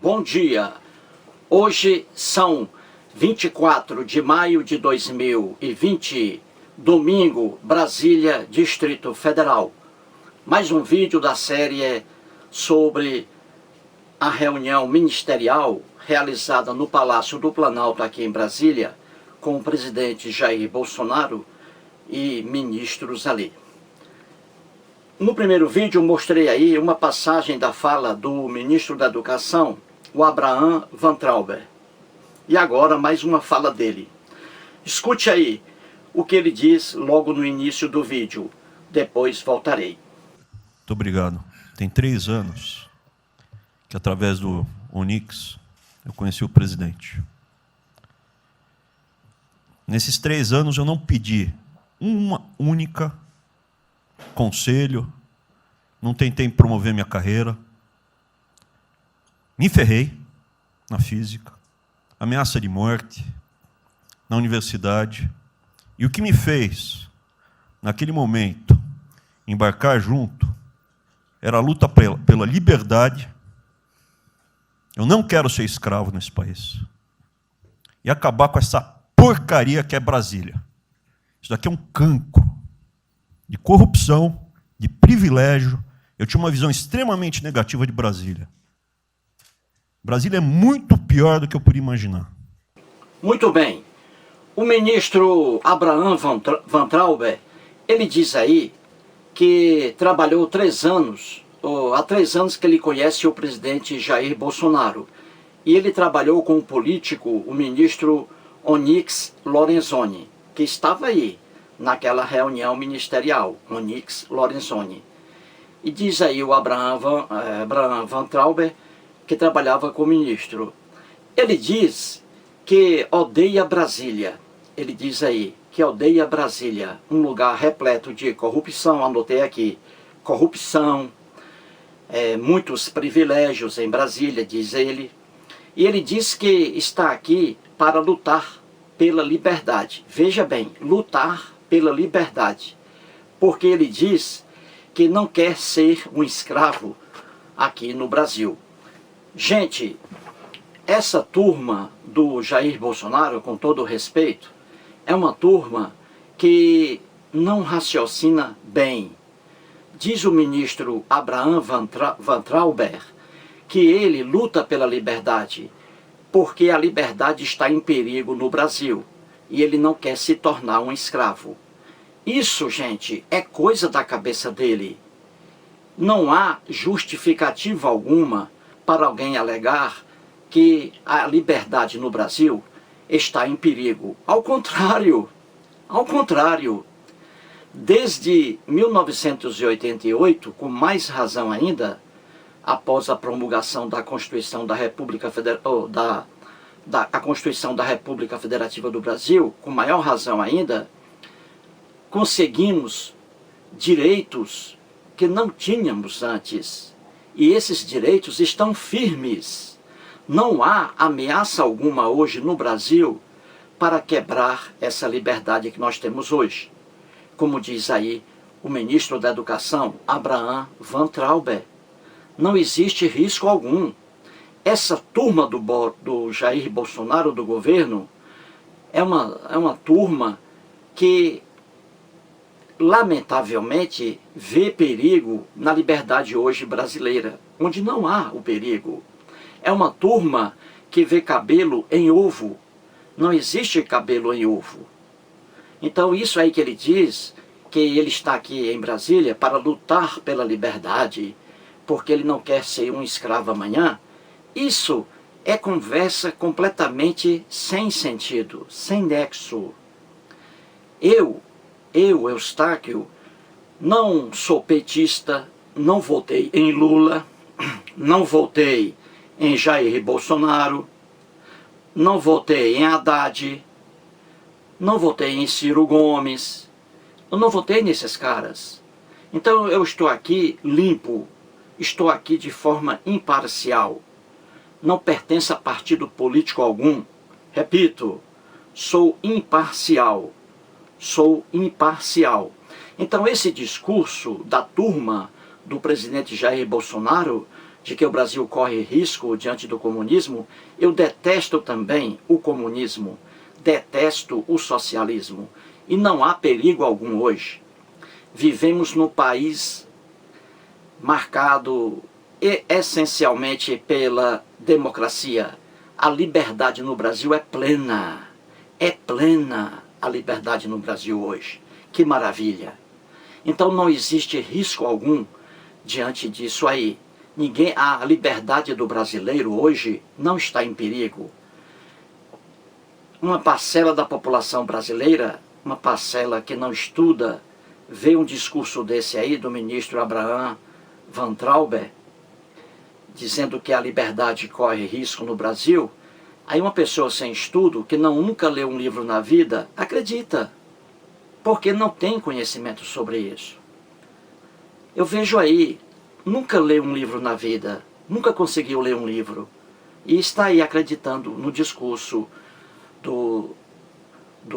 Bom dia. Hoje são 24 de maio de 2020, domingo, Brasília, Distrito Federal. Mais um vídeo da série sobre a reunião ministerial realizada no Palácio do Planalto aqui em Brasília, com o presidente Jair Bolsonaro e ministros ali. No primeiro vídeo mostrei aí uma passagem da fala do ministro da Educação, o Abraham Weintraub. E agora mais uma fala dele. Escute aí o que ele diz logo no início do vídeo. Depois voltarei. Muito obrigado. Tem 3 anos que, através do Onyx, eu conheci o presidente. Nesses 3 anos eu não pedi uma única conselho, não tentei promover minha carreira, me ferrei na física, ameaça de morte na universidade, e o que me fez, naquele momento, embarcar junto, era a luta pela liberdade. Eu não quero ser escravo nesse país, e acabar com essa porcaria que é Brasília. Isso daqui é um cancro de corrupção, de privilégio. Eu tinha uma visão extremamente negativa de Brasília. Brasília é muito pior do que eu podia imaginar. Muito bem. O ministro Abraham Weintraub, ele diz aí que trabalhou 3 anos, há 3 anos que ele conhece o presidente Jair Bolsonaro. E ele trabalhou com o político, o ministro Onyx Lorenzoni, que estava aí naquela reunião ministerial, Onyx Lorenzoni. E diz aí o Abraham Weintraub, que trabalhava com o ministro. Ele diz que odeia Brasília. Ele diz aí que odeia Brasília, um lugar repleto de corrupção, anotei aqui, corrupção, muitos privilégios em Brasília, diz ele. E ele diz que está aqui para lutar pela liberdade. Veja bem, lutar pela liberdade, porque ele diz que não quer ser um escravo aqui no Brasil. Gente, essa turma do Jair Bolsonaro, com todo o respeito, é uma turma que não raciocina bem. Diz o ministro Abraham Weintraub que ele luta pela liberdade, porque a liberdade está em perigo no Brasil, e ele não quer se tornar um escravo. Isso, gente, é coisa da cabeça dele. Não há justificativa alguma para alguém alegar que a liberdade no Brasil está em perigo. Ao contrário, desde 1988, com mais razão ainda, após a promulgação da Constituição da República Federal, a Constituição da República Federativa do Brasil, com maior razão ainda, conseguimos direitos que não tínhamos antes. E esses direitos estão firmes. Não há ameaça alguma hoje no Brasil para quebrar essa liberdade que nós temos hoje. Como diz aí o ministro da Educação, Abraham Weintraub, não existe risco algum. Essa turma do Jair Bolsonaro, do governo, é uma turma que, lamentavelmente, vê perigo na liberdade hoje brasileira, onde não há o perigo. É uma turma que vê cabelo em ovo. Não existe cabelo em ovo. Então isso aí que ele diz, que ele está aqui em Brasília para lutar pela liberdade, porque ele não quer ser um escravo amanhã, isso é conversa completamente sem sentido, sem nexo. Eu, Eustáquio, não sou petista, não votei em Lula, não votei em Jair Bolsonaro, não votei em Haddad, não votei em Ciro Gomes, eu não votei nesses caras. Então eu estou aqui limpo, estou aqui de forma imparcial, não pertenço a partido político algum. Repito, sou imparcial. Então esse discurso da turma do presidente Jair Bolsonaro de que o Brasil corre risco diante do comunismo, eu detesto também o comunismo, detesto o socialismo. E não há perigo algum hoje. Vivemos num país marcado essencialmente pela democracia. A liberdade no Brasil é plena. É plena a liberdade no Brasil hoje. Que maravilha! Então não existe risco algum diante disso aí. A liberdade do brasileiro hoje não está em perigo. Uma parcela da população brasileira, uma parcela que não estuda, vê um discurso desse aí do ministro Abraham Van Trauber, dizendo que a liberdade corre risco no Brasil. Aí uma pessoa sem estudo, que nunca leu um livro na vida, acredita, porque não tem conhecimento sobre isso. Eu vejo aí, nunca leu um livro na vida, nunca conseguiu ler um livro, e está aí acreditando no discurso do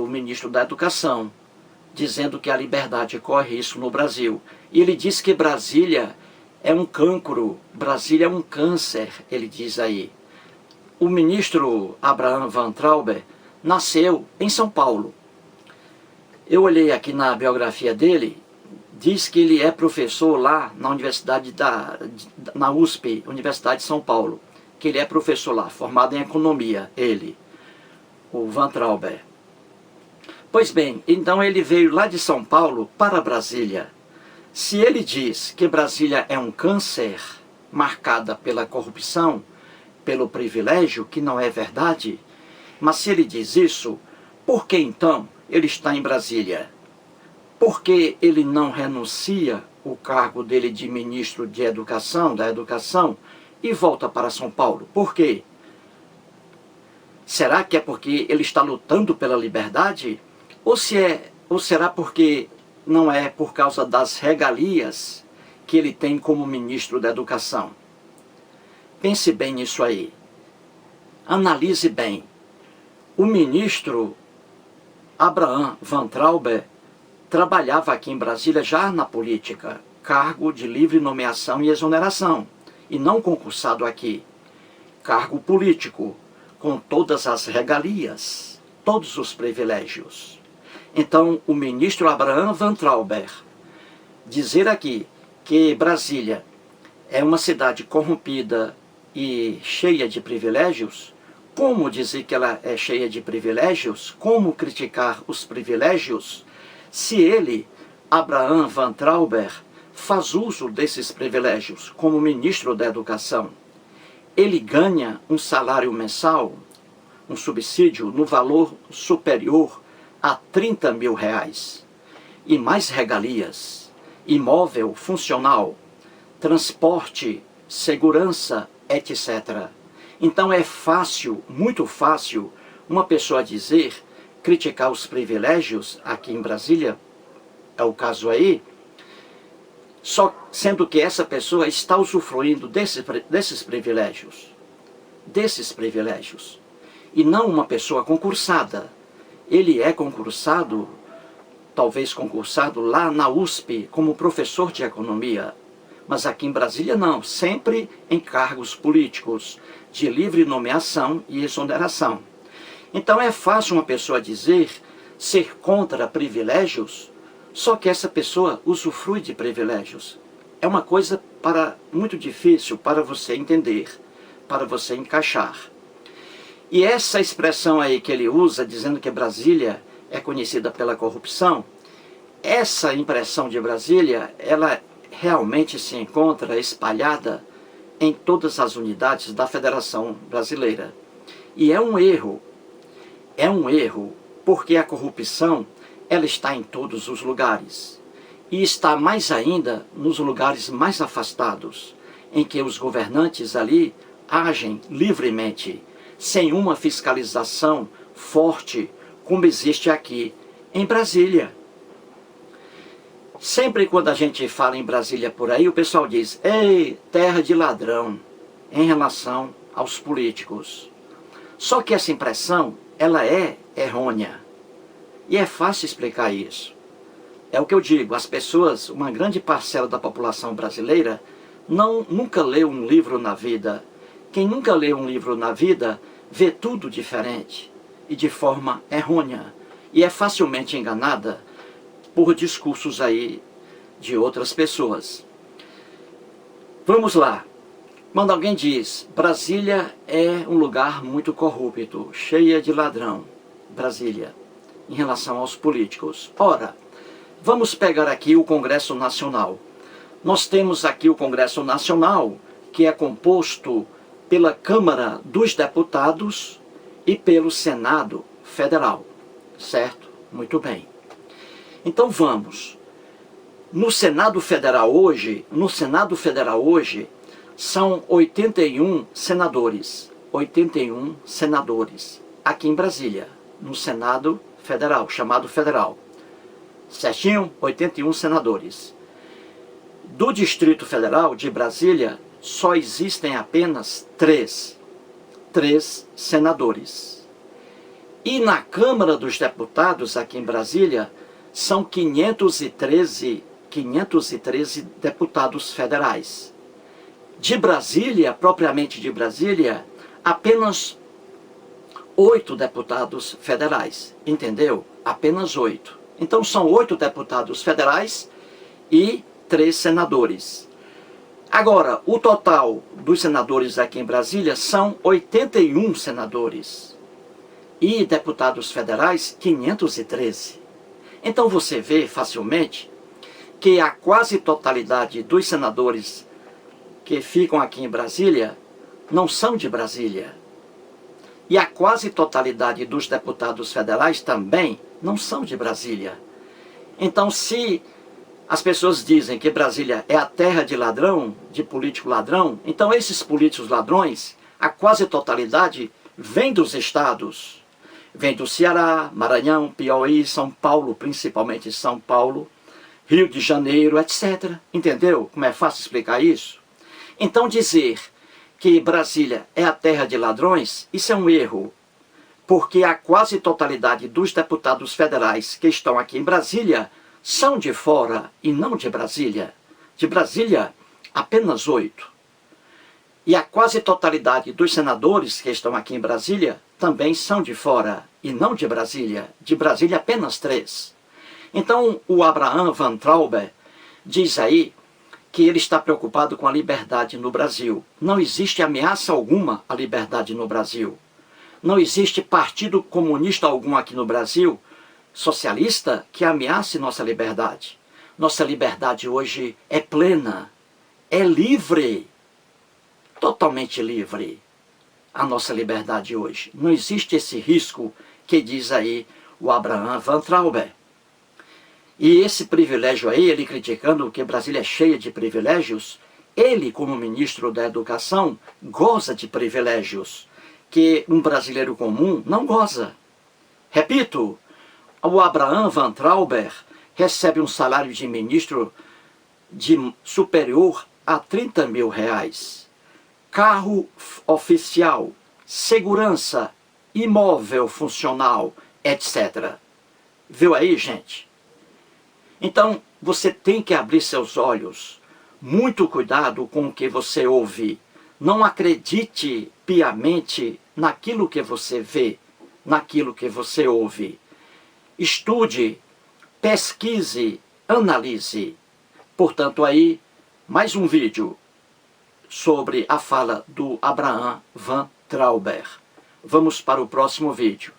ministro da Educação, dizendo que a liberdade corre risco no Brasil. E ele diz que Brasília é um cancro, Brasília é um câncer, ele diz aí. O ministro Abraham Van Trauber nasceu em São Paulo. Eu olhei aqui na biografia dele, diz que ele é professor lá na Universidade na USP, Universidade de São Paulo, que ele é professor lá, formado em economia, o Van Trauber. Pois bem, então ele veio lá de São Paulo para Brasília. Se ele diz que Brasília é um câncer marcada pela corrupção, pelo privilégio, que não é verdade, mas se ele diz isso, por que então ele está em Brasília? Por que ele não renuncia o cargo dele de ministro da Educação, e volta para São Paulo? Por quê? Será que é porque ele está lutando pela liberdade? Ou será porque não é por causa das regalias que ele tem como ministro da Educação? Pense bem nisso aí. Analise bem. O ministro Abraham Van Trauber trabalhava aqui em Brasília já na política, cargo de livre nomeação e exoneração, e não concursado aqui. Cargo político, com todas as regalias, todos os privilégios. Então, o ministro Abraham Van Trauber dizer aqui que Brasília é uma cidade corrompida e cheia de privilégios, como dizer que ela é cheia de privilégios? Como criticar os privilégios? Se ele, Abraham Van Trauber, faz uso desses privilégios como ministro da Educação, ele ganha um salário mensal, um subsídio no valor superior a 30 mil reais, e mais regalias, imóvel funcional, transporte, segurança, etc. Então é fácil, muito fácil, uma pessoa dizer, criticar os privilégios aqui em Brasília, é o caso aí, só sendo que essa pessoa está usufruindo desses privilégios, e não uma pessoa concursada. Ele é concursado, talvez concursado lá na USP como professor de economia, mas aqui em Brasília não, sempre em cargos políticos, de livre nomeação e exoneração. Então é fácil uma pessoa dizer, ser contra privilégios, só que essa pessoa usufrui de privilégios. É uma coisa muito difícil para você entender, para você encaixar. E essa expressão aí que ele usa, dizendo que Brasília é conhecida pela corrupção, essa impressão de Brasília, ela realmente se encontra espalhada em todas as unidades da Federação Brasileira. E é um erro, porque a corrupção, ela está em todos os lugares. E está mais ainda nos lugares mais afastados, em que os governantes ali agem livremente, sem uma fiscalização forte, como existe aqui em Brasília. Sempre quando a gente fala em Brasília por aí, o pessoal diz, ei, terra de ladrão, em relação aos políticos. Só que essa impressão, ela é errônea. E é fácil explicar isso. É o que eu digo, as pessoas, uma grande parcela da população brasileira, nunca leu um livro na vida. Quem nunca lê um livro na vida vê tudo diferente e de forma errônea. E é facilmente enganada por discursos aí de outras pessoas. Vamos lá. Quando alguém diz, Brasília é um lugar muito corrupto, cheia de ladrão, Brasília, em relação aos políticos. Ora, vamos pegar aqui o Congresso Nacional. Nós temos aqui o Congresso Nacional, que é composto pela Câmara dos Deputados e pelo Senado Federal, certo? Muito bem. Então vamos. No Senado Federal hoje, são 81 senadores. 81 senadores. Aqui em Brasília, no Senado Federal, chamado Federal. Certinho? 81 senadores. Do Distrito Federal de Brasília, só existem apenas 3 senadores. E na Câmara dos Deputados, aqui em Brasília, são 513 deputados federais. De Brasília, propriamente de Brasília, apenas 8 deputados federais. Entendeu? Apenas 8. Então são 8 deputados federais e 3 senadores. Agora, o total dos senadores aqui em Brasília são 81 senadores. E deputados federais, 513. Então você vê facilmente que a quase totalidade dos senadores que ficam aqui em Brasília não são de Brasília. E a quase totalidade dos deputados federais também não são de Brasília. Então, se as pessoas dizem que Brasília é a terra de ladrão, de político ladrão, então esses políticos ladrões, a quase totalidade, vem dos estados. Vem do Ceará, Maranhão, Piauí, São Paulo, principalmente São Paulo, Rio de Janeiro, etc. Entendeu como é fácil explicar isso? Então dizer que Brasília é a terra de ladrões, isso é um erro. Porque a quase totalidade dos deputados federais que estão aqui em Brasília são de fora e não de Brasília. De Brasília, apenas 8. E a quase totalidade dos senadores que estão aqui em Brasília também são de fora e não de Brasília. De Brasília, apenas 3. Então, o Abraham Van Trauber diz aí que ele está preocupado com a liberdade no Brasil. Não existe ameaça alguma à liberdade no Brasil. Não existe partido comunista algum aqui no Brasil, socialista, que ameace nossa liberdade. Nossa liberdade hoje é plena, é livre, totalmente livre. A nossa liberdade hoje. Não existe esse risco que diz aí o Abraham Van Trauber. E esse privilégio aí, ele criticando que Brasília é cheia de privilégios, ele, como ministro da Educação, goza de privilégios que um brasileiro comum não goza. Repito, o Abraham Van Trauber recebe um salário de ministro superior a 30 mil reais. Carro oficial, segurança, imóvel funcional, etc. Viu aí, gente? Então, você tem que abrir seus olhos. Muito cuidado com o que você ouve. Não acredite piamente naquilo que você vê, naquilo que você ouve. Estude, pesquise, analise. Portanto, aí, mais um vídeo sobre a fala do Abraham Van Trauber. Vamos para o próximo vídeo.